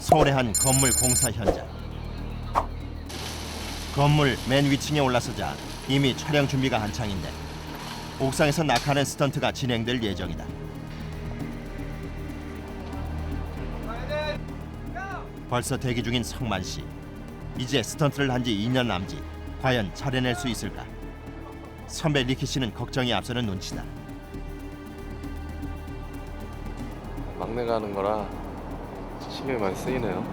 서울의 한 건물 공사 현장. 건물 맨 위층에 올라서자 이미 촬영 준비가 한창인데 옥상에서 낙하하는 스턴트가 진행될 예정이다. 벌써 대기 중인 성만 씨. 이제 스턴트를 한 지 2년 남짓. 과연 차려낼 수 있을까? 선배 리키 씨는 걱정이 앞서는 눈치다. 막내가 하는 거라 신경이 많이 쓰이네요.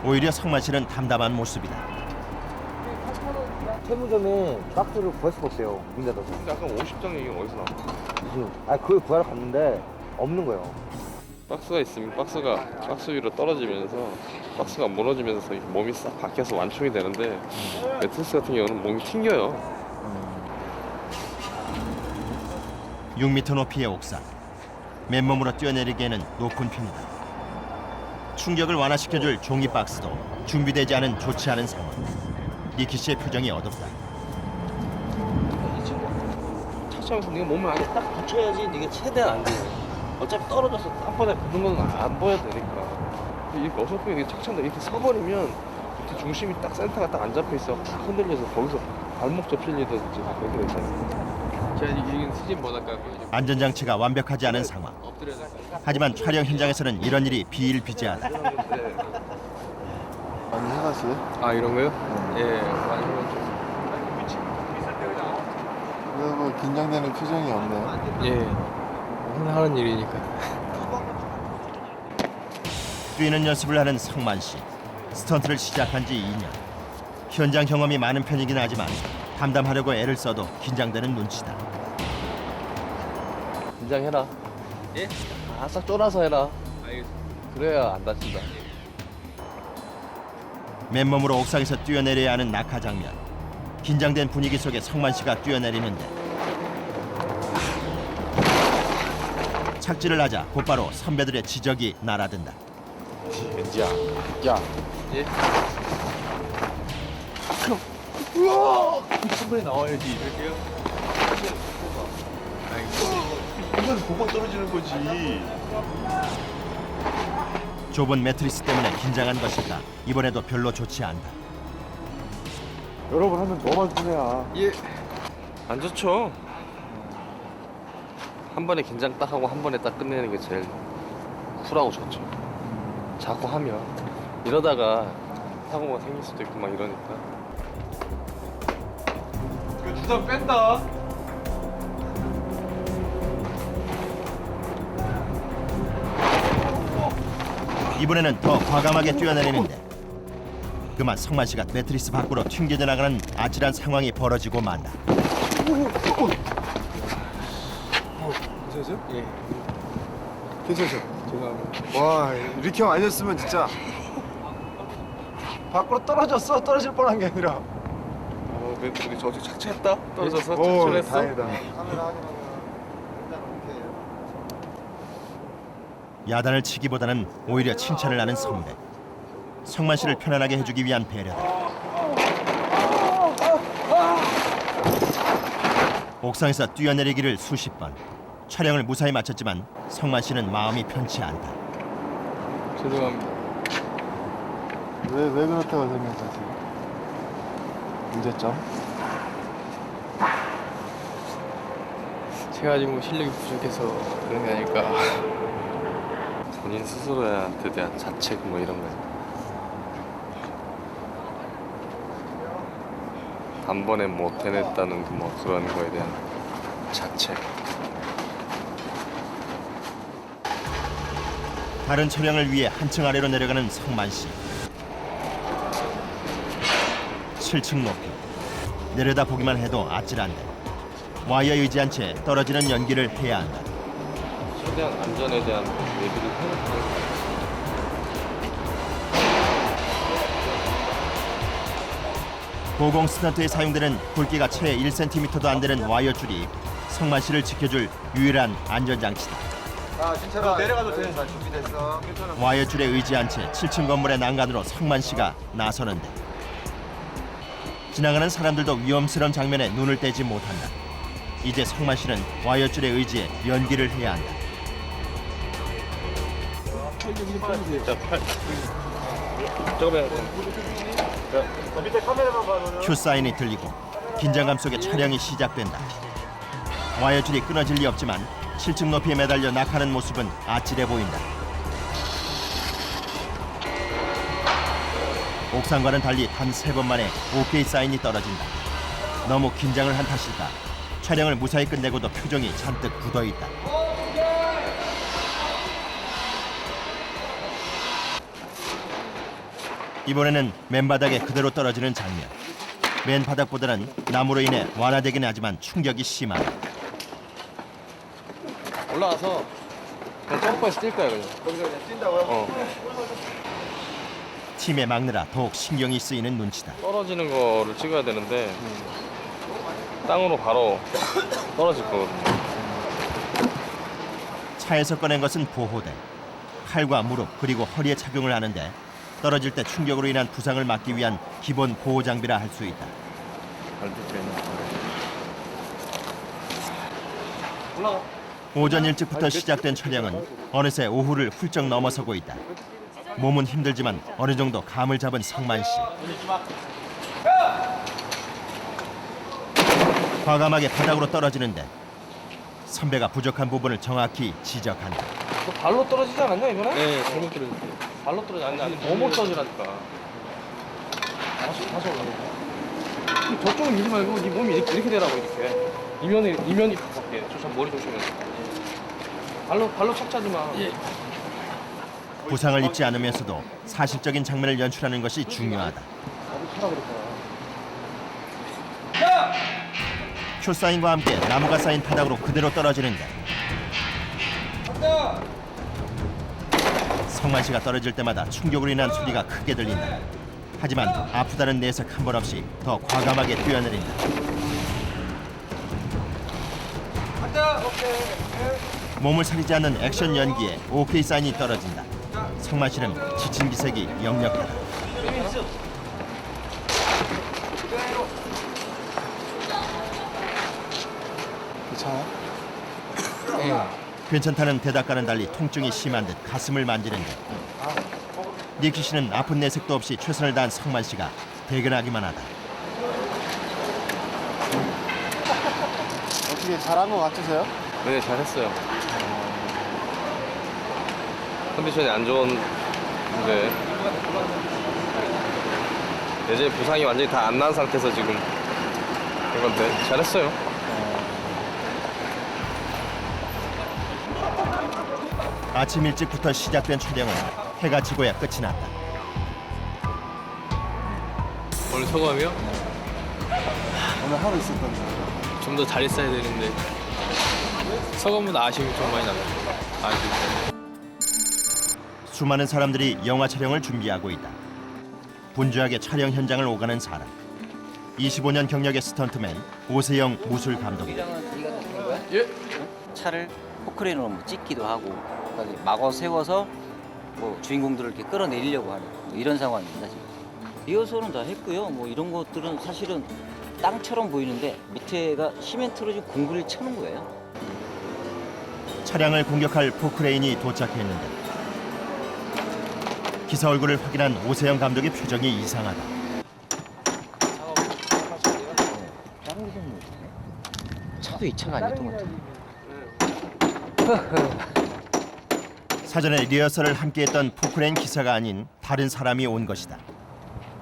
오히려 성만 씨는 담담한 모습이다. 세무점에 박스를 구할 수가 없어요. 문 닫아서. 근데 아까 50장 얘기가 어디서 나왔어? 무슨? 그걸 구하러 갔는데 없는 거예요. 박스가 있으면 박스 위로 떨어지면서 박스가 무너지면서 몸이 싹 박혀서 완충이 되는데 매트리스 같은 경우는 몸이 튕겨요. 6m 높이의 옥상. 맨몸으로 뛰어내리기에는 높은 편이다. 충격을 완화시켜줄 종이 박스도 준비되지 않은 좋지 않은 상황. 리키 씨의 표정이 어둡다. 이 친구 착착해서 네가 몸을 아예 딱 붙여야지 네가 최대한 안 돼요. 어차피 떨어져서 한 번에 붙는 건 안 보여도 되니까. 근데 이렇게 어설프게 이렇게 착착 이렇게 서버리면 이렇게 중심이 딱 센터가 딱 안 잡혀 있어. 딱 흔들려서 거기서 발목 접힐리듯이 그렇게 되잖아요. 제가 이긴 수진 뭐랄까 안전장치가 완벽하지 않은 상황. 엎드려서 하지만 촬영 현장에서는 이런 일이 비일비재하다. 많이 해봤어요? 아 이런 거요? 예 많이 해봤죠. 왜 뭐 긴장되는 표정이 없네요. 예 항상 하는 일이니까. 뛰는 연습을 하는 성만 씨. 스턴트를 시작한 지 2년. 현장 경험이 많은 편이긴 하지만 담담하려고 애를 써도 긴장되는 눈치다. 긴장해라. 예? 아싹 쫄아서 해라. 알겠습니다. 그래야 안 다친다. 맨몸으로 옥상에서 뛰어내려야 하는 낙하 장면. 긴장된 분위기 속에 성만 씨가 뛰어내리는데 착지를 하자 곧바로 선배들의 지적이 날아든다. 왠지야. 야. 예? 선배 나와야지. 이럴게요. 이건 고방 떨어지는 거지. 좁은 매트리스 때문에 긴장한 것일까 이번에도 별로 좋지 않다. 여러분 하면 너만 손해야. 예. 안 좋죠. 한 번에 긴장 딱 하고 한 번에 딱 끝내는 게 제일 쿨하고 좋죠. 자꾸 하면 이러다가 사고가 생길 수도 있고 막 이러니까. 이거 주사 뺀다. 이번에는 더 과감하게 뛰어내리는데 그만 성만 씨가 매트리스 밖으로 튕겨져 나가는 아찔한 상황이 벌어지고 만다. 괜찮으세요? 예. 괜찮으세요? 죄송합니다. 와, 이렇게 형 아니었으면 진짜 밖으로 떨어졌어. 떨어질 뻔한 게 아니라. 우리 저 착취했다. 떨어져서 오, 착취했어. 다행이다. 야단을 치기보다는 오히려 칭찬을 하는 선배. 성만 씨를 편안하게 해주기 위한 배려다. 옥상에서 뛰어내리기를 수십 번. 촬영을 무사히 마쳤지만 성만 씨는 마음이 편치 않다. 죄송합니다. 왜 그렇다고 생각하세요? 문제점? 제가 지금 실력이 부족해서 그런 게 아닐까. 본인 스스로한테 대한 자책 뭐 이런 거. 단번에 못 해냈다는 그 뭐 그런 거에 대한 자책. 다른 촬영을 위해 한층 아래로 내려가는 성만 씨. 7층 높이. 내려다 보기만 해도 아찔한데 와이어에 의지한 채 떨어지는 연기를 해야 한다. 최대한 안전에 대한 얘기를 해놓고. 고공 스턴트에 사용되는 굵기가 채 1cm도 안 되는 와이어 줄이 성만 씨를 지켜줄 유일한 안전장치다. 자, 진짜로 내려가도 돼. 준비됐어. 와이어 줄에 의지한 채 7층 건물의 난간으로 성만 씨가 나서는데 지나가는 사람들도 위험스러운 장면에 눈을 떼지 못한다. 이제 성만 씨는 와이어 줄에 의지해 연기를 해야 한다. 자, 팔. 잠깐만. 큐 사인이 들리고 긴장감 속에 촬영이 시작된다. 와이어줄이 끊어질 리 없지만 7층 높이에 매달려 낙하는 모습은 아찔해 보인다. 옥상과는 달리 단 3번 만에 OK 사인이 떨어진다. 너무 긴장을 한 탓일까? 촬영을 무사히 끝내고도 표정이 잔뜩 굳어있다. 이번에는 맨바닥에 그대로 떨어지는 장면. 맨 바닥보다는 나무로 인해 완화되긴 하지만 충격이 심하다. 올라가서 그냥 점프해서 뛸 거야 그냥. 거기서 그냥 뛴다고요? 팀에 막느라 더욱 신경이 쓰이는 눈치다. 떨어지는 거를 찍어야 되는데 땅으로 바로 떨어질 거거든요. 차에서 꺼낸 것은 보호대. 팔과 무릎 그리고 허리에 착용을 하는데 떨어질 때 충격으로 인한 부상을 막기 위한 기본 보호 장비라 할 수 있다. 올라가. 오전 일찍부터 시작된 촬영은 어느새 오후를 훌쩍 넘어서고 있다. 몸은 힘들지만 어느 정도 감을 잡은 성만 씨. 과감하게 바닥으로 떨어지는데 선배가 부족한 부분을 정확히 지적한다. 너 발로 떨어지지 않았냐 이번에? 네, 잘못 떨어졌어요. 발로 떨어지 아니 몸으로 떨어지라니까. 다시 올라가. 저쪽은 밀지 말고 네 몸이 이렇게 되라고 이렇게. 이면이 가깝게. 저 머리 조심해서. 발로 착지하지 마. 부상을 입지 않으면서도 사실적인 장면을 연출하는 것이 중요하다. 큐 사인과 함께 나무가 쌓인 바닥으로 그대로 떨어지는데 성만 씨가 떨어질 때마다 충격으로 인한 소리가 크게 들린다. 하지만 아프다는 내색 한 번 없이 더 과감하게 뛰어내린다. 몸을 사리지 않는 액션 연기에 OK 사인이 떨어진다. 성만 씨는 지친 기색이 역력하다. 괜찮아요? 괜찮다는 대답과는 달리 통증이 심한 듯 가슴을 만지는데 니키 씨는 아픈 내색도 없이 최선을 다한 성만 씨가 대견하기만 하다. 어떻게 잘한 것 같으세요? 네, 잘했어요. 컨디션이 안 좋은데 이제 부상이 완전히 다 안 난 상태에서 지금 이건데 잘했어요. 아침 일찍부터 시작된 촬영은 해가 지고야 끝이 났다. 오늘 소감이요? 오늘 하루 있었던데. 좀 더 잘했어야 되는데 소감보다 아쉬움이 좀 많이 남아요. 아쉬움. 수많은 사람들이 영화 촬영을 준비하고 있다. 분주하게 촬영 현장을 오가는 사람. 25년 경력의 스턴트맨 오세영 무술 감독이다. 네가 된 거야? 예? 차를 포크레인으로 뭐 찍기도 하고 그러니까 막어 세워서 뭐 주인공들을 이렇게 끌어내리려고 하는 뭐 이런 상황입니다 지금. 리허설은 다 했고요. 뭐 이런 것들은 사실은 땅처럼 보이는데 밑에가 시멘트로 지금 공구를 쳐놓은 거예요. 차량을 공격할 포크레인이 도착했는데 기사 얼굴을 확인한 오세영 감독의 표정이 이상하다. 다른 데서는 못하네. 차도 이 차가 아니었던 것 같아. 사전에 리허설을 함께했던 포크레인 기사가 아닌 다른 사람이 온 것이다.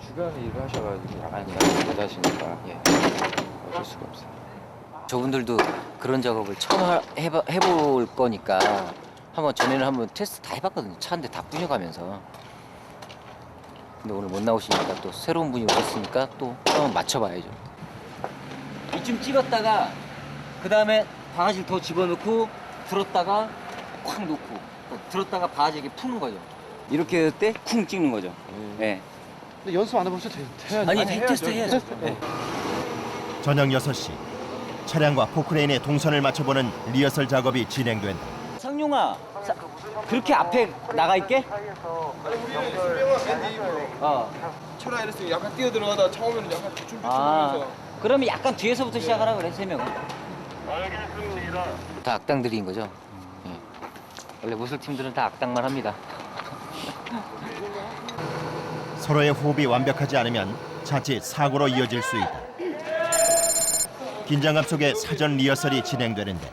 주간에 일을 하셔가지고 아니, 못 하시니까 예. 어쩔 수가 없어요. 저분들도 그런 작업을 처음 해볼 거니까 한번 전에는 한번 테스트 다 해봤거든요. 차 한 대 다 꾸며가면서. 근데 오늘 못 나오시니까 또 새로운 분이 오셨으니까 또 한번 맞춰봐야죠. 이쯤 찍었다가 그 다음에 바가지를 더 집어넣고 들었다가 콱 놓고 또 들었다가 바가지 이렇게 푸는 거죠. 이렇게 할 때 쿵 찍는 거죠. 네. 근데 연습 안 해보셔도 해야죠. 아니 테스트 해야죠. 네. 저녁 6시 차량과 포크레인의 동선을 맞춰보는 리허설 작업이 진행된다. 상용아, 그렇게 앞에 나가 있게? 철아 이랬으면 약간 뛰어 들어가다 처음에는 약간 아, 그러면 약간 뒤에서부터 시작하라 그래, 3명은. 알겠습니다. 다 악당들인 거죠? 예. 원래 무술팀들은 다 악당만 합니다. 서로의 호흡이 완벽하지 않으면 자칫 사고로 이어질 수 있다. 긴장감 속에 사전 리허설이 진행되는데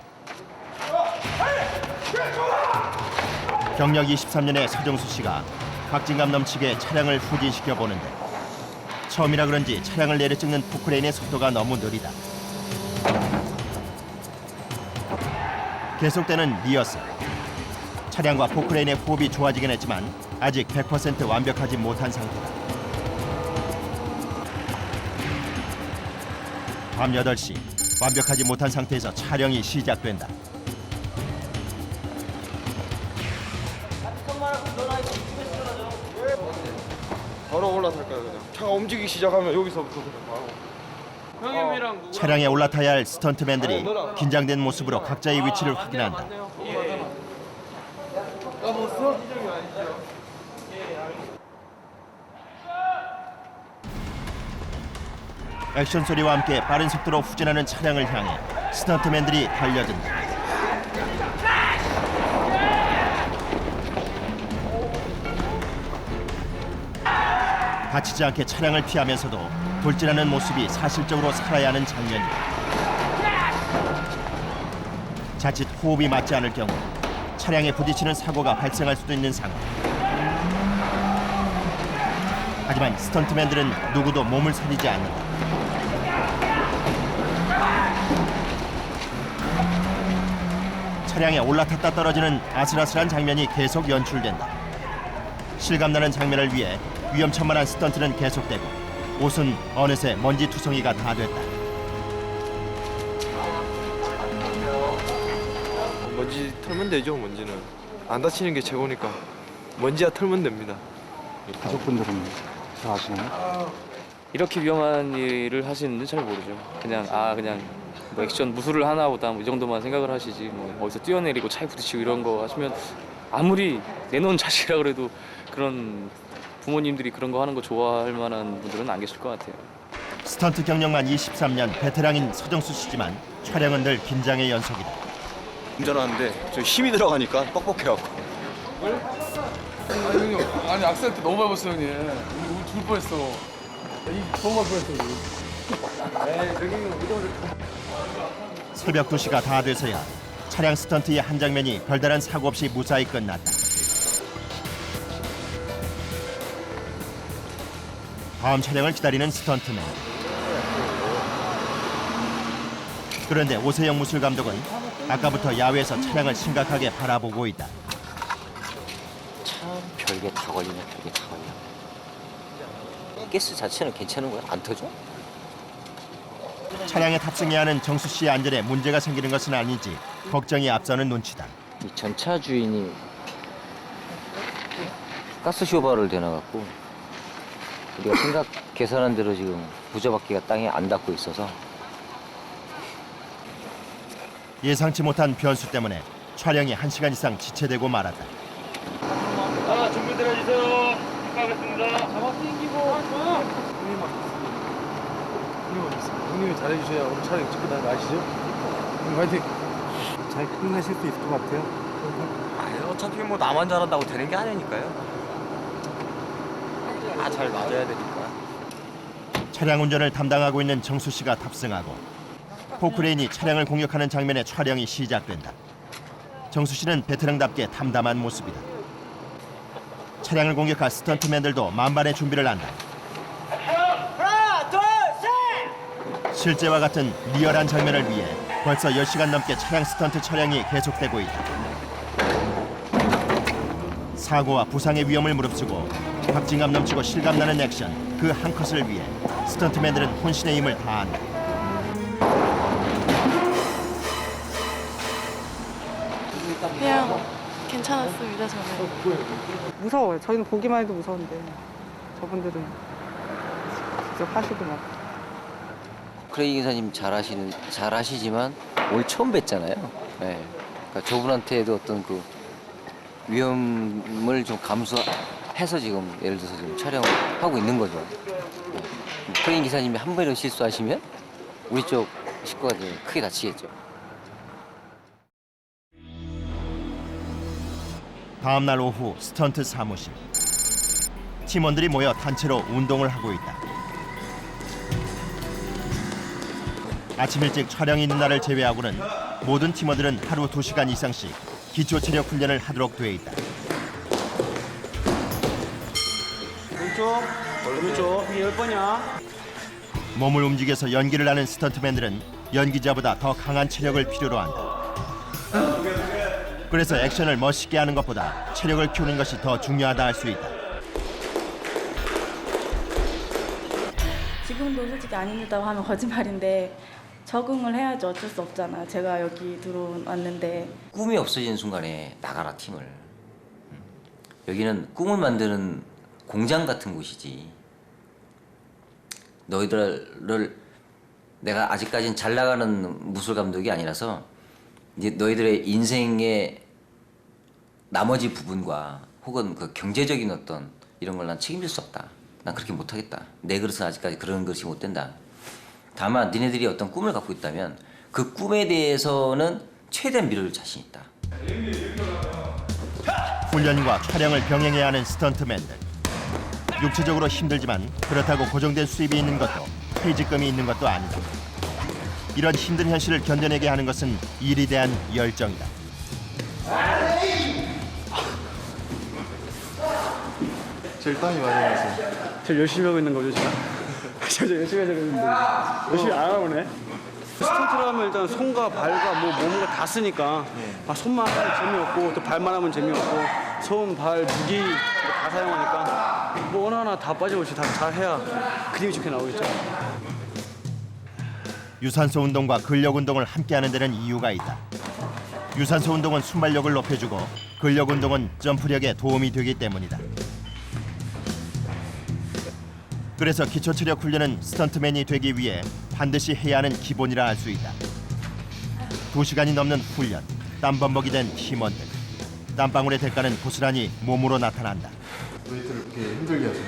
경력 23년의 서정수 씨가 박진감 넘치게 차량을 후진시켜 보는데 처음이라 그런지 차량을 내려찍는 포크레인의 속도가 너무 느리다. 계속되는 리허설. 차량과 포크레인의 호흡이 좋아지긴 했지만 아직 100% 완벽하지 못한 상태다. 밤 8시 완벽하지 못한 상태에서 촬영이 시작된다. 바로 올라탈까요 그냥? 차가 움직이기 시작하면 여기서부터 그냥 바로. 형님이랑 누구? 차량에 올라타야 할 스턴트맨들이 긴장된 모습으로 각자의 위치를 확인한다. 액션 소리와 함께 빠른 속도로 후진하는 차량을 향해 스턴트맨들이 달려든다. 다치지 않게 차량을 피하면서도 돌진하는 모습이 사실적으로 살아야 하는 장면이다. 자칫 호흡이 맞지 않을 경우 차량에 부딪히는 사고가 발생할 수도 있는 상황. 하지만 스턴트맨들은 누구도 몸을 사리지 않는다. 차량에 올라탔다 떨어지는 아슬아슬한 장면이 계속 연출된다. 실감나는 장면을 위해 위험천만한 스턴트는 계속되고 옷은 어느새 먼지 투성이가 다 됐다. 먼지 털면 되죠 먼지는. 안 다치는 게 최고니까 먼지야 털면 됩니다. 가족분들은 잘 아시나요? 이렇게 위험한 일을 하시는지 잘 모르죠. 그냥 뭐 액션 무술을 하나 보다 뭐 이 정도만 생각을 하시지 뭐 어디서 뛰어내리고 차에 부딪히고 이런 거 하시면 아무리 내놓은 자식이라 그래도 그런 부모님들이 그런 거 하는 거 좋아할 만한 분들은 안 계실 것 같아요. 스턴트 경력만 23년 베테랑인 서정수 씨지만 촬영은 늘 긴장의 연속이다. 운전하는데 저 힘이 들어가니까 뻑뻑해갖고. 아니 형님, 아니 악셀트 너무 밟았어 형님. 우리 죽을 뻔했어. 이 너무 밟았어. 새벽 2시가 다 돼서야 차량 스턴트의 한 장면이 별다른 사고 없이 무사히 끝났다. 다음 촬영을 기다리는 스턴트맨. 그런데 오세영 무술 감독은 아까부터 야외에서 차량을 심각하게 바라보고 있다. 참 별게 다 걸리네. 별게 다 걸려. 가스 자체는 괜찮은 거야? 안 터져? 차량에 탑승해야 하는 정수 씨의 안전에 문제가 생기는 것은 아닌지 걱정이 앞서는 눈치다. 이 전차 주인이 가스 쇼바를 대놔갖고 우리가 계산한 대로 지금 부저바퀴가 땅에 안 닿고 있어서 예상치 못한 변수 때문에 촬영이 1시간 이상 지체되고 말았다. 자 준비들 해주세요. 가겠습니다. 잡아 당기고. 형님이 잘해주셔야 오늘 촬영 찍고 나는 거 아시죠? 형님 화이팅. 잘 끝내실 수 있을 것 같아요. 아니, 어차피 뭐 나만 잘한다고 되는 게 아니니까요. 잘 맞아야 되니까. 차량 운전을 담당하고 있는 정수 씨가 탑승하고 포크레인이 차량을 공격하는 장면의 촬영이 시작된다. 정수 씨는 베테랑답게 담담한 모습이다. 차량을 공격할 스턴트맨들도 만반의 준비를 한다. 하나, 둘, 셋! 실제와 같은 리얼한 장면을 위해 벌써 10시간 넘게 차량 스턴트 촬영이 계속되고 있다. 사고와 부상의 위험을 무릅쓰고 박진감 넘치고 실감나는 액션 그 한 컷을 위해 스턴트맨들은 혼신의 힘을 다한다. 그냥 괜찮았습니다 저는. 무서워요. 저희는 보기만 해도 무서운데 저분들은 직접 하시고 막. 크레이 기사님 잘하시지만 오늘 처음 뵀잖아요. 네. 그러니까 저분한테도 어떤 그 위험을 좀 감수해서 지금 예를 들어서 지금 촬영을 하고 있는 거죠. 네. 크레인 기사님이 한 번이라도 실수하시면 우리 쪽 식구가 좀 크게 다치겠죠. 다음 날 오후 스턴트 사무실. 팀원들이 모여 단체로 운동을 하고 있다. 아침 일찍 촬영이 있는 날을 제외하고는 모든 팀원들은 하루 2시간 이상씩 기초 체력 훈련을 하도록 돼 있다. 오른쪽 이게 10번이야. 몸을 움직여서 연기를 하는 스턴트맨들은 연기자보다 더 강한 체력을 필요로 한다. 그래서 액션을 멋있게 하는 것보다 체력을 키우는 것이 더 중요하다 할 수 있다. 지금도 솔직히 안 힘들다고 하면 거짓말인데 적응을 해야지 어쩔 수 없잖아. 제가 여기 들어왔는데. 꿈이 없어지는 순간에 나가라 팀을. 여기는 꿈을 만드는 공장 같은 곳이지. 너희들을 내가 아직까지는 잘 나가는 무술 감독이 아니라서 이제 너희들의 인생의 나머지 부분과 혹은 그 경제적인 어떤 이런 걸 난 책임질 수 없다. 난 그렇게 못하겠다. 내 그릇은 아직까지 그런 것이 못 된다. 다만 니네들이 어떤 꿈을 갖고 있다면 그 꿈에 대해서는 최대한 밀어줄 자신 있다. 훈련과 촬영을 병행해야 하는 스턴트맨들. 육체적으로 힘들지만 그렇다고 고정된 수입이 있는 것도 퇴직금이 있는 것도 아니다. 이런 힘든 현실을 견뎌내게 하는 것은 일에 대한 열정이다. 제일 땀이 많이 나서. 제일 열심히 하고 있는 거죠, 제가? 제가 열심히 하고 있는데 열심히 안 하고 네. 스턴트를 하면 일단 손과 발과 뭐 몸과 다 쓰니까 손만 하면 재미없고 또 발만 하면 재미없고 손, 발, 무기 다 사용하니까 뭐 어느 하나 다 빠짐없이 다 잘해야 그림이 좋게 나오겠죠. 유산소 운동과 근력 운동을 함께하는 데는 이유가 있다. 유산소 운동은 순발력을 높여주고 근력 운동은 점프력에 도움이 되기 때문이다. 그래서 기초 체력 훈련은 스턴트맨이 되기 위해 반드시 해야 하는 기본이라 할 수 있다. 2시간이 넘는 훈련, 땀범벅이 된 팀원들. 땀방울의 대가는 고스란히 몸으로 나타난다. 웨이트를 그렇게 힘들게 하세요?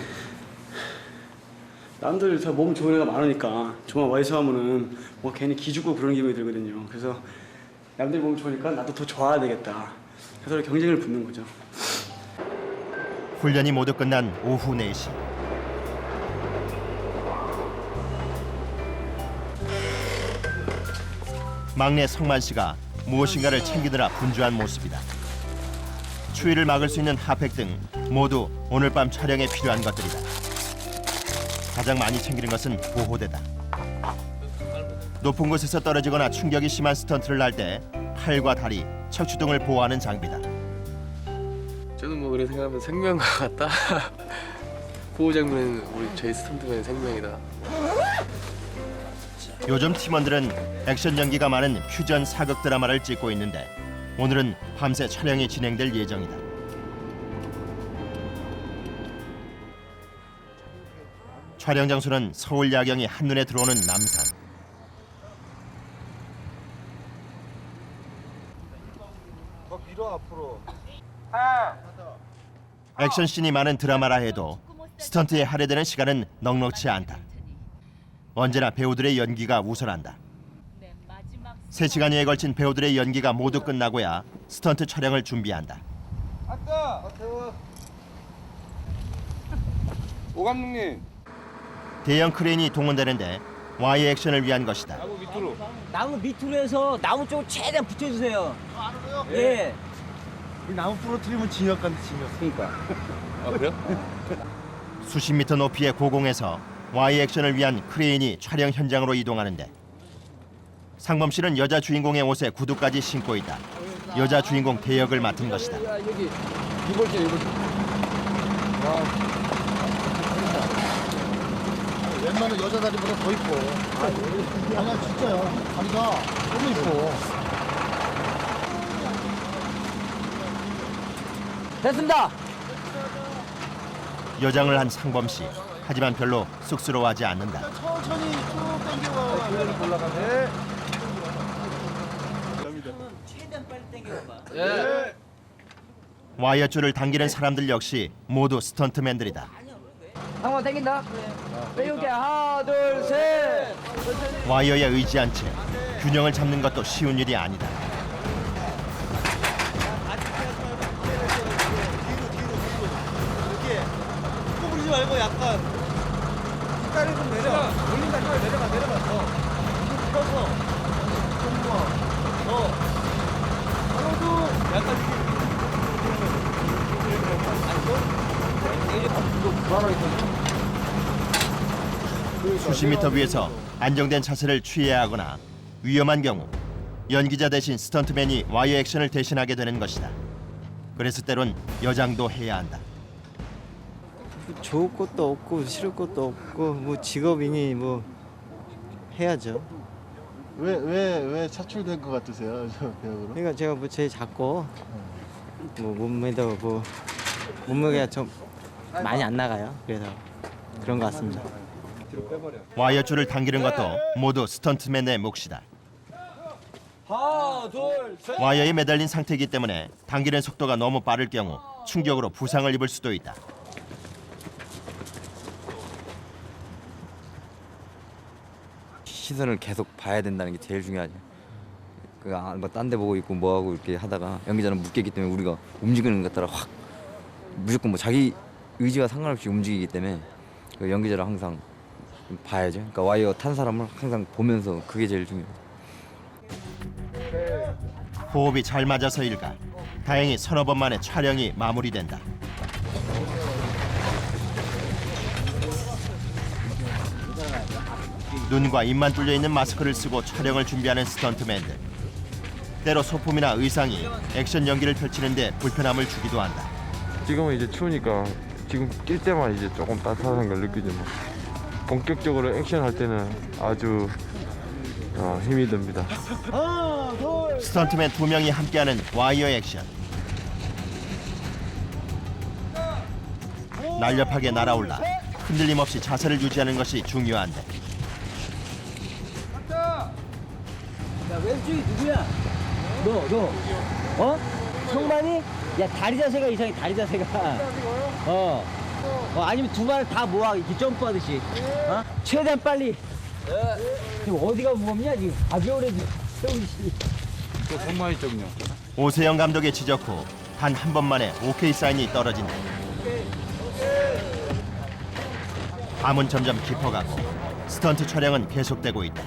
남들 다 몸 좋은 애가 많으니까 저만 와이서 하면은 뭐 괜히 기죽고 그런 기분이 들거든요. 그래서 남들 몸 좋으니까 나도 더 좋아야 되겠다. 그래서 경쟁을 붙는 거죠. 훈련이 모두 끝난 오후 4시. 막내 성만 씨가 무엇인가를 챙기느라 분주한 모습이다. 추위를 막을 수 있는 핫팩 등 모두 오늘 밤 촬영에 필요한 것들이다. 가장 많이 챙기는 것은 보호대다. 높은 곳에서 떨어지거나 충격이 심한 스턴트를 할 때 팔과 다리, 척추 등을 보호하는 장비다. 저는 뭐 그런 생각하면 생명과 같다. 보호 장비는 우리 저희 스턴트맨의 생명이다. 요즘 팀원들은 액션 연기가 많은 퓨전 사극 드라마를 찍고 있는데 오늘은 밤새 촬영이 진행될 예정이다. 촬영 장소는 서울 야경이 한눈에 들어오는 남산. 액션씬이 많은 드라마라 해도 스턴트에 할애되는 시간은 넉넉치 않다. 언제나 배우들의 연기가 우선한다. 3시간여에 걸친 배우들의 연기가 모두 끝나고야 스턴트 촬영을 준비한다. 오 감독님. 대형 크레인이 동원되는데 Y 액션을 위한 것이다. 나무 밑으로 해서 나무 쪽을 최대한 붙여주세요. 예. 이 나무 부러뜨리면 진역 간다, 진역. 그러니까. 아 그래요? 수십 미터 높이의 고공에서 Y 액션을 위한 크레인이 촬영 현장으로 이동하는데 상범 씨는 여자 주인공의 옷에 구두까지 신고 있다. 여자 주인공 대역을 맡은 것이다. 여기 이볼게 이볼게. 웬만한 여자 다리보다 더 이뻐. 아니야, 진짜야. 다리가 너무 이뻐. 됐습니다. 여장을 한 상범 씨. 하지만 별로 쑥스러워하지 않는다. 천천히 쭉 당겨봐. 올라가네. 최대한 빨리 당겨봐. 예. 와이어 줄을 당기는 사람들 역시 모두 스턴트맨들이다. 한번 당긴다. 빼올게. 하나, 둘, 셋. 와이어에 의지한 채 균형을 잡는 것도 쉬운 일이 아니다. 꾹을 말고 약간 다리 좀 내려. 올린다니까 내려가. 펴서 약간 수십 미터 위에서 안정된 자세를 취해야 하거나 위험한 경우 연기자 대신 스턴트맨이 와이어 액션을 대신하게 되는 것이다. 그래서 때론 여장도 해야 한다. 좋을 것도 없고 싫을 것도 없고 뭐 직업이니 뭐 해야죠. 왜 차출된 것 같으세요, 저 배역으로? 그러니까 제가 뭐 제일 작고 뭐 몸매도 뭐 몸무게가 좀 많이 안 나가요. 그래서 그런 것 같습니다. 와이어 줄을 당기는 것도 모두 스턴트맨의 몫이다. 하나, 둘, 셋. 와이어에 매달린 상태이기 때문에 당기는 속도가 너무 빠를 경우 충격으로 부상을 입을 수도 있다. 시선을 계속 봐야 된다는 게 제일 중요하죠. 딴 데 보고 있고 뭐 하고 이렇게 하다가 연기자는 묶였기 때문에 우리가 움직이는 것 따라 확 무조건 뭐 자기 의지와 상관없이 움직이기 때문에 그 연기자를 항상 봐야죠. 그러니까 와이어 탄 사람을 항상 보면서 그게 제일 중요해요. 호흡이 잘 맞아서일까 다행히 서너 번 만에 촬영이 마무리된다. 눈과 입만 뚫려 있는 마스크를 쓰고 촬영을 준비하는 스턴트맨들. 때로 소품이나 의상이 액션 연기를 펼치는데 불편함을 주기도 한다. 지금은 이제 추우니까 지금 낄 때만 이제 조금 따뜻한 걸 느끼지만 본격적으로 액션 할 때는 아주 힘이 듭니다. 스턴트맨 2명이 함께하는 와이어 액션. 날렵하게 날아올라 흔들림 없이 자세를 유지하는 것이 중요한데 야, 왼쪽이 누구야? 너. 어? 성만이? 야, 다리 자세가 이상해, 다리 자세가. 아니면 두 발을 다 모아, 이렇게 점프하듯이. 어? 최대한 빨리. 지금 어디가 무겁냐, 지금? 가벼우래, 세우시. 성만이 쪽요. 오세영 감독의 지적 후 단 한 번만에 오케이 사인이 떨어진다. 밤은 점점 깊어가고 스턴트 촬영은 계속되고 있다.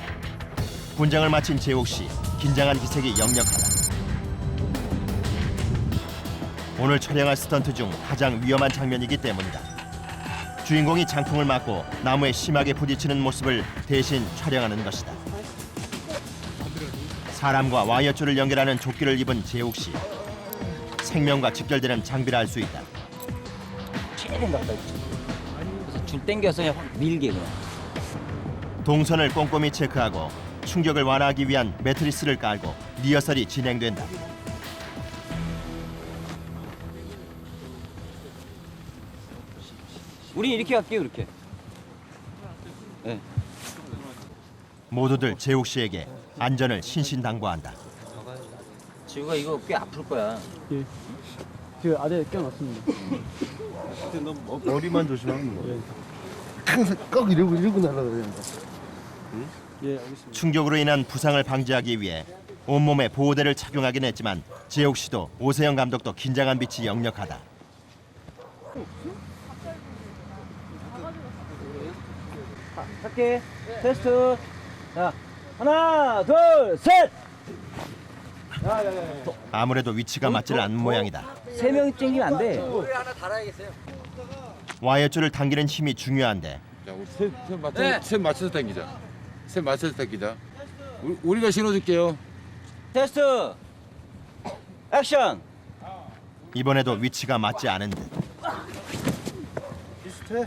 분장을 마친 재욱 씨, 긴장한 기색이 역력하다. 오늘 촬영할 스턴트 중 가장 위험한 장면이기 때문이다. 주인공이 장풍을 맞고 나무에 심하게 부딪히는 모습을 대신 촬영하는 것이다. 사람과 와이어줄을 연결하는 조끼를 입은 재욱 씨. 생명과 직결되는 장비라 할 수 있다. 최대한 가까이. 그래서 줄 당겨서 그냥 확 밀게, 그냥. 동선을 꼼꼼히 체크하고 충격을 완화하기 위한 매트리스를 깔고 리허설이 진행된다. 우리 이렇게 갈게요, 이렇게. 네. 모두들 재욱 씨에게 안전을 신신당부한다. 지우가 이거 꽤 아플 거야. 예. 그 아래 껴놨습니다. 너 머리만 조심하면 뭐. 항상 꼭 이러고 날아다녀야 된다. 예, 알겠습니다. 충격으로 인한 부상을 방지하기 위해 온몸에 보호대를 착용하긴 했지만 재욱 씨도 오세영 감독도 긴장한 빛이 역력하다. 할게. 테스트. 자, 하나, 둘, 셋. 아무래도 위치가 맞질 않는 모양이다. 세 명이 땡기면 안 돼. 와이어줄을 당기는 힘이 중요한데 자, 우리 셋 맞춰서 당기자. 셋 맞춰서 당기자. 우리가 신호줄게요. 테스트. 액션. 이번에도 위치가 맞지 않은 듯. 비슷해.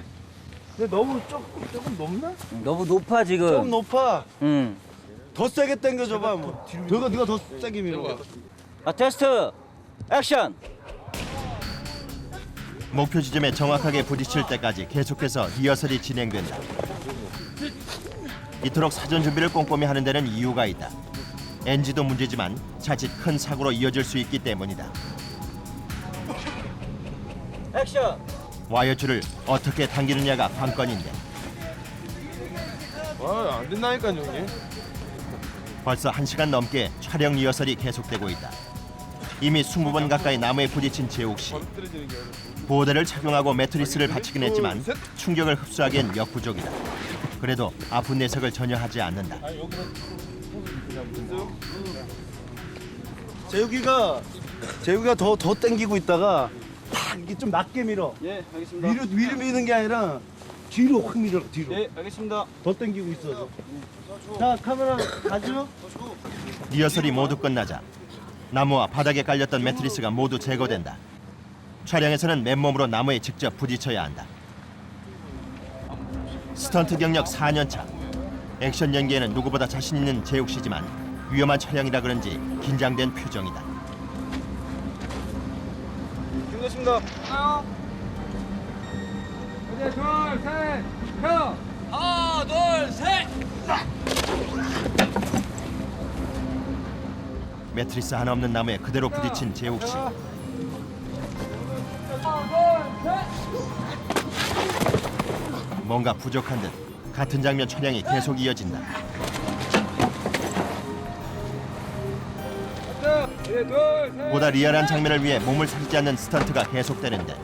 근데 너무 조금 높나? 너무 높아 지금. 좀 높아. 응. 더 세게 당겨줘봐. 뭐. 네가 더 세게 밀어. 테스트. 액션. 목표 지점에 정확하게 부딪힐 때까지 계속해서 리허설이 진행된다. 이토록 사전 준비를 꼼꼼히 하는 데는 이유가 있다. NG도 문제지만 자칫 큰 사고로 이어질 수 있기 때문이다. 액션. 와이어줄을 어떻게 당기느냐가 관건인데 안 된다니까요, 형님. 벌써 1시간 넘게 촬영 리허설이 계속되고 있다. 이미 20번 가까이 나무에 부딪힌 재욱 씨. 보호대를 착용하고 매트리스를 받치긴 했지만 충격을 흡수하기엔 역부족이다. 그래도 아픈 내색을 전혀 하지 않는다. 재욱이가 더 당기고 있다가 탁 이렇게 좀 낮게 밀어. 예, 알겠습니다. 위로 미는 게 아니라 뒤로 확 밀어. 뒤로. 예, 알겠습니다. 더 당기고 있어. 자, 카메라 가죠. 리허설이 모두 끝나자 나무와 바닥에 깔렸던 매트리스가 모두 제거된다. 촬영에서는 맨몸으로 나무에 직접 부딪혀야 한다. 스턴트 경력 4년 차. 액션 연기에는 누구보다 자신 있는 재욱 씨지만 위험한 촬영이라 그런지 긴장된 표정이다. 준비됐습니다. 하나, 둘, 셋, 펴. 하나, 둘, 셋. 매트리스 하나 없는 나무에 그대로 부딪힌 재욱 씨. 뭔가 부족한 듯 같은 장면 촬영이 계속 이어진다. 보다 리얼한 장면을 위해 몸을 살지 않는 스턴트가 계속되는데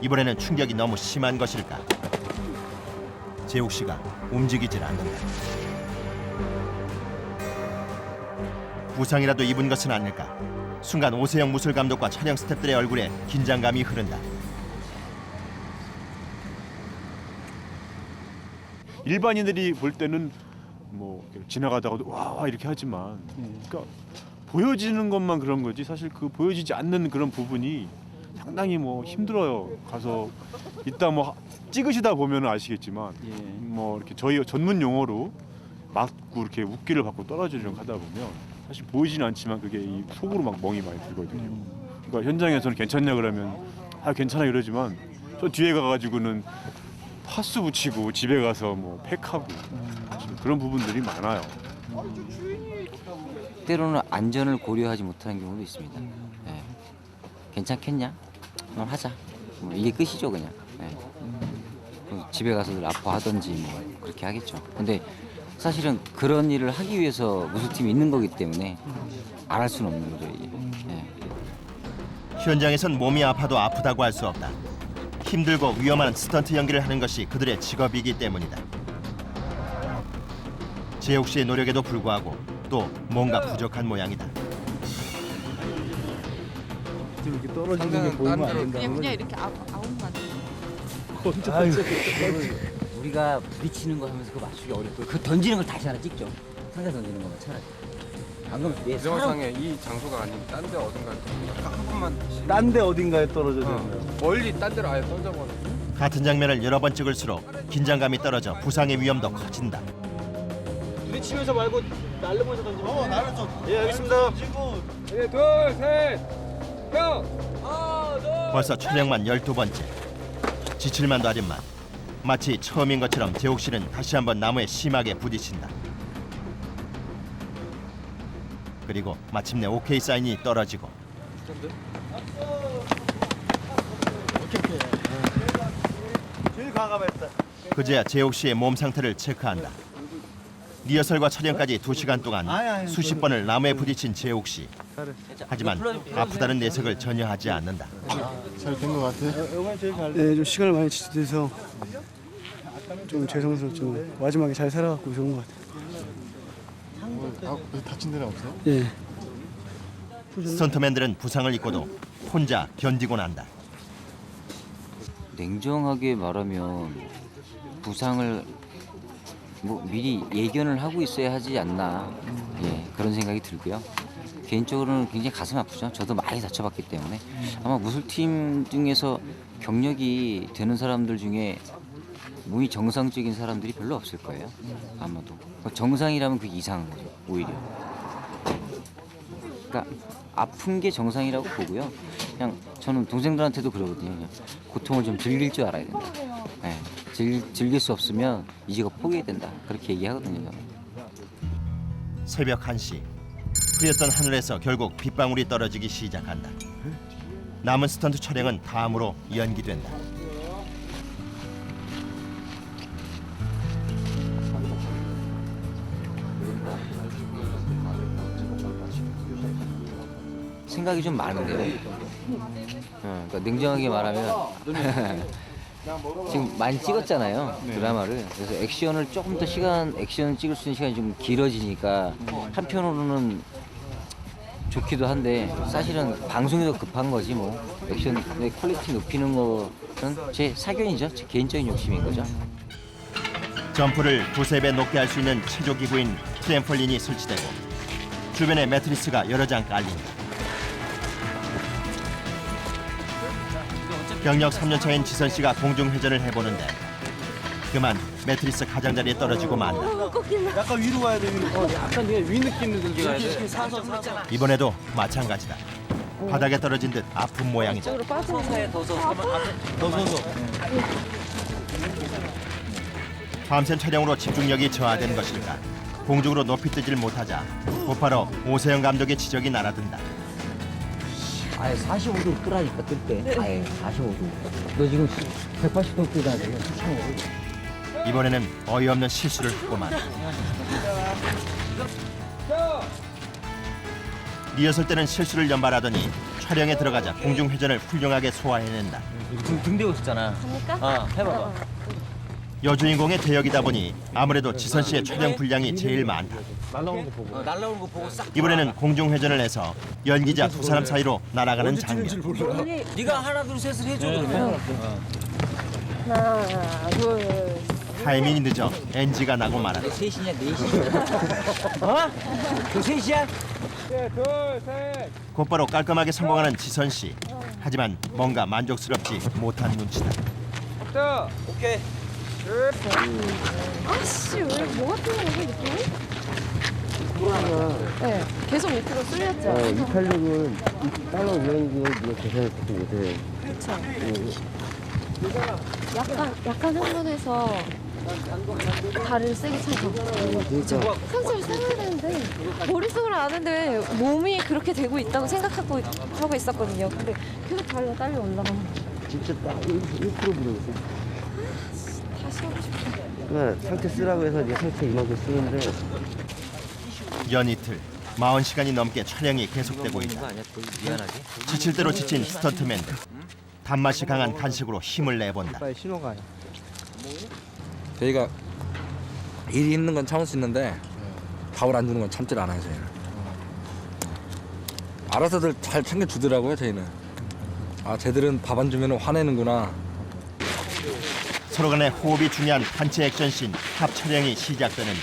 이번에는 충격이 너무 심한 것일까? 재욱 씨가 움직이질 않는다. 부상이라도 입은 것은 아닐까? 순간 오세영 무술 감독과 촬영 스태프들의 얼굴에 긴장감이 흐른다. 일반인들이 볼 때는 뭐 지나가다가도 와 이렇게 하지만 그러니까 보여지는 것만 그런 거지 사실 그 보여지지 않는 그런 부분이 상당히 뭐 힘들어요. 가서 이따 뭐 찍으시다 보면 아시겠지만 뭐 이렇게 저희 전문 용어로 맞고 이렇게 웃기를 받고 떨어지려고 하다 보면 사실 보이지는 않지만 그게 이 속으로 막 멍이 많이 들거든요. 그러니까 현장에서는 괜찮냐 그러면 아 괜찮아 이러지만 저 뒤에 가가지고는 파스 붙이고 집에 가서 뭐 팩하고 그런 부분들이 많아요. 때로는 안전을 고려하지 못하는 경우도 있습니다. 예. 괜찮겠냐? 그럼 하자. 뭐 이게 끝이죠 그냥. 예. 집에 가서들 아파하든지 뭐 그렇게 하겠죠. 근데 사실은 그런 일을 하기 위해서 무술팀이 있는 거기 때문에 안 할 수는 없는 거죠 이게. 예. 현장에선 몸이 아파도 아프다고 할 수 없다. 힘들고 위험한 스턴트 연기를 하는 것이 그들의 직업이기 때문이다. 재욱 씨의 노력에도 불구하고 또 뭔가 부족한 모양이다. 이렇게 떨어지는 게 보이면 안 된다. 그냥 이렇게 아웃만. 우리가 부딪히는 거 하면서 그거 맞추기 어렵고 그 던지는 걸 다시 하나 찍죠. 상대 던지는 거만 차라리. 방금 내 영상에 이 장소가 아닌 딴 데 어딘가 한 번만 다시. 딴 데 어딘가에 떨어져야 된다. 멀리 딴 데로 아예 던져버려. 같은 장면을 여러 번 찍을수록 긴장감이 떨어져 부상의 위험도 커진다. 부딪히면서 말고 날려보면서 던지면. 나를 예, 알겠습니다. 네, 둘, 셋, 펴. 벌써 촬영만 12번째. 지칠만도 하지만 마치 처음인 것처럼 재욱 씨는 다시 한번 나무에 심하게 부딪힌다. 그리고 마침내 오케이 사인이 떨어지고 제일 과감했다. 그제야 재욱 씨의 몸 상태를 체크한다. 리허설과 촬영까지 2시간 동안 수십 번을 나무에 부딪힌 재욱 씨. 하지만 아프다는 내색을 전혀 하지 않는다. 잘 된 것 같아. 네, 좀 시간을 많이 지체돼서 좀 죄송스럽지만 마지막에 잘 살아갖고 좋은 것 같아요. 다친 데는 없어요? 예. 스턴트맨들은 부상을 입고도 혼자 견디고 난다. 냉정하게 말하면 부상을 뭐 미리 예견을 하고 있어야 하지 않나. 예, 그런 생각이 들고요. 개인적으로는 굉장히 가슴 아프죠. 저도 많이 다쳐봤기 때문에 아마 무술팀 중에서 경력이 되는 사람들 중에 몸이 정상적인 사람들이 별로 없을 거예요. 아마도 정상이라면 그게 이상한 거죠. 오히려. 그러니까 아픈 게 정상이라고 보고요. 그냥 저는 동생들한테도 그러거든요. 그냥 고통을 좀 즐길 줄 알아야 된다. 네, 즐길 수 없으면 이 직업 포기해야 된다. 그렇게 얘기하거든요. 저는. 새벽 1시. 흐렸던 하늘에서 결국 빗방울이 떨어지기 시작한다. 남은 스턴트 촬영은 다음으로 연기된다. 생각이 좀 많은데요. 그러니까 냉정하게 말하면 지금 많이 찍었잖아요 드라마를. 그래서 액션을 조금 더 액션 찍을 수 있는 시간이 좀 길어지니까 한편으로는 좋기도 한데 사실은 방송이 더 급한 거지 뭐. 액션의 퀄리티 높이는 거는 제 사견이죠. 제 개인적인 욕심인 거죠. 점프를 두세 배 높게 할 수 있는 체조기구인 트램펄린이 설치되고 주변에 매트리스가 여러 장 깔린다. 경력 3년차인 지선 씨가 공중회전을 해보는데 그만 매트리스 가장자리에 떨어지고 만다. 약간 위로 가야 돼, 위로. 약간 네가 위 느낌을 들게 가야 돼. 이번에도 마찬가지다. 바닥에 떨어진 듯 아픈 모양이다. 더 서서. 밤샘 촬영으로 집중력이 저하된 것일까. 공중으로 높이 뜨질 못하자 곧바로 오세영 감독의 지적이 날아든다. 아예 45도 뜨라니까 뜰 때. 아예 45도. 너 지금 180도 뜨다 돼. 이번에는 어이없는 실수를 했고만. 리허설 때는 실수를 연발하더니 촬영에 들어가자 공중회전을 훌륭하게 소화해낸다. 등 대고 있었잖아. 해봐봐. 여주인공의 대역이다 보니 아무래도 지선 씨의 촬영 분량이 제일 많다. 날라오는 거 보고 싹. 이번에는 공중회전을 해서 연기자 두 사람 사이로 날아가는 장면. 네가 하나 둘 셋을 해줘 그러면. 하나, 둘. 타이밍이 늦어 NG가 나고 말았다. 셋이냐 넷이냐? 어? 그 셋이야? 곧바로 깔끔하게 성공하는 지선 씨. 하지만 뭔가 만족스럽지 못한 눈치다. 오케이. 아씨, 왜 뭐가 뜨는 거지, 느낌이? 네, 계속 밑으로 쓸렸죠. 이탈력은 따로 올라오는 게 네가 계산을 그렇게 못해. 그렇죠. 약간 흥분해서 발을 세게 차서. 컨셉을 세워야 되는데 머릿속으로 아는데 몸이 그렇게 되고 있다고 생각하고 하고 있었거든요. 근데 계속 발로 딸려 올라가는 거예요. 진짜 딱 1% 부르겠어. 다시 하고 싶어. 그러니까 상체 쓰라고 해서 네 상체 이만큼 쓰는데 연 이틀 40시간이 넘게 촬영이 계속되고 있다. 미안하지? 지칠 대로 지친 스턴트맨들. 단맛이 강한 간식으로 힘을 내본다. 빨리 신호가. 저희가 일이 있는 건 참을 수 있는데 밥을 안 주는 건 참질 않아요 저희는. 알아서들 잘 챙겨주더라고요 저희는. 아 쟤들은 밥 안 주면 화내는구나. 서로 간의 호흡이 중요한 단체 액션씬 합 촬영이 시작되는데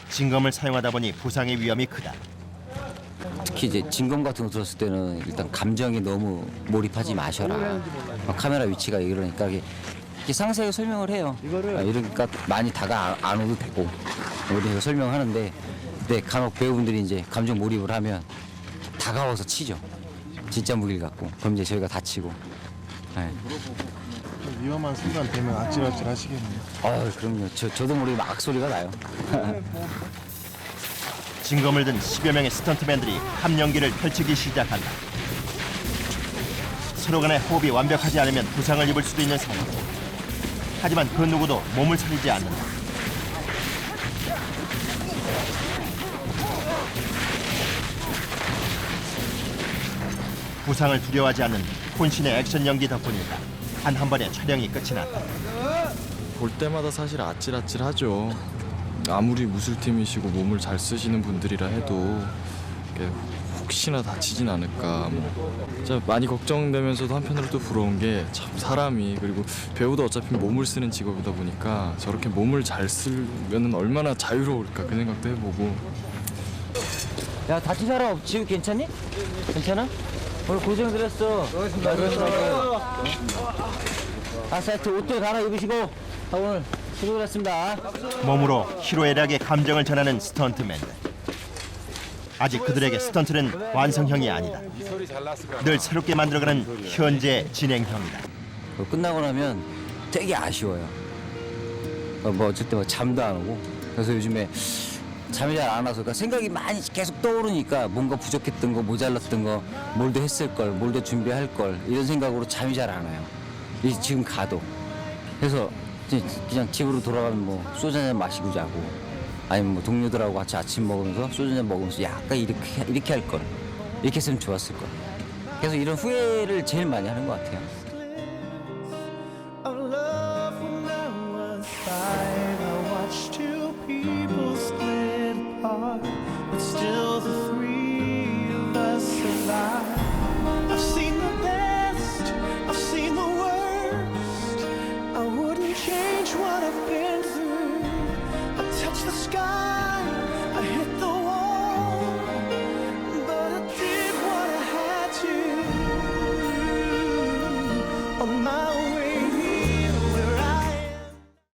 진검을 사용하다 보니 부상의 위험이 크다. 특히 이제 진검 같은 거 들었을 때는 일단 감정에 너무 몰입하지 마셔라. 카메라 위치가 이러니까 이렇게 상세하게 설명을 해요. 이러니까 많이 다가 안 오도 되고 우리가 설명하는데 근데 간혹 배우분들이 이제 감정 몰입을 하면 다가와서 치죠. 진짜 무기를 갖고 그럼 이제 저희가 다치고. 네. 위험한 순간 되면 아찔아찔 하시겠네요. 그럼요. 저도 모르게 막 소리가 나요. 진검을 든 10여 명의 스턴트맨들이 함연기를 펼치기 시작한다. 서로 간의 호흡이 완벽하지 않으면 부상을 입을 수도 있는 상황. 하지만 그 누구도 몸을 사리지 않는다. 부상을 두려워하지 않는 혼신의 액션 연기 덕분일까 한 번에 촬영이 끝이 났다. 볼 때마다 사실 아찔아찔하죠. 아무리 무술팀이시고 몸을 잘 쓰시는 분들이라 해도 혹시나 다치진 않을까 진짜 많이 걱정되면서도 한편으로 또 부러운 게 참 사람이 그리고 배우도 어차피 몸을 쓰는 직업이다 보니까 저렇게 몸을 잘 쓰면 얼마나 자유로울까 그 생각도 해보고. 야 다친 사람 없지? 괜찮니? 괜찮아? 오늘 고생 들었어. 아사이트 옷도 갈아입으시고 오늘 수고하셨습니다. 몸으로 희로애락의 감정을 전하는 스턴트맨들. 아직 그들에게 스턴트는 완성형이 아니다. 늘 새롭게 만들어가는 현재 진행형이다. 끝나고 나면 되게 아쉬워요. 뭐 어쨌든 뭐 잠도 안 오고 그래서 요즘에 잠이 잘 안 와서 그러니까 생각이 많이 계속 떠오르니까 뭔가 부족했던 거 모자랐던 거 뭘 더 했을 걸 뭘 더 준비할 걸 이런 생각으로 잠이 잘 안 와요. 지금 가도 그래서 그냥 집으로 돌아가면 뭐 소주 한잔 마시고 자고 아니면 뭐 동료들하고 같이 아침 먹으면서 소주 한잔 먹으면서 야 아까 이렇게 할 걸 이렇게 했으면 좋았을 걸 그래서 이런 후회를 제일 많이 하는 것 같아요. Of love when I was 5, I watched two people split apart, but still the three of us survived. I've seen the best, I've seen the worst. I wouldn't change what I've been through. I touched the sky.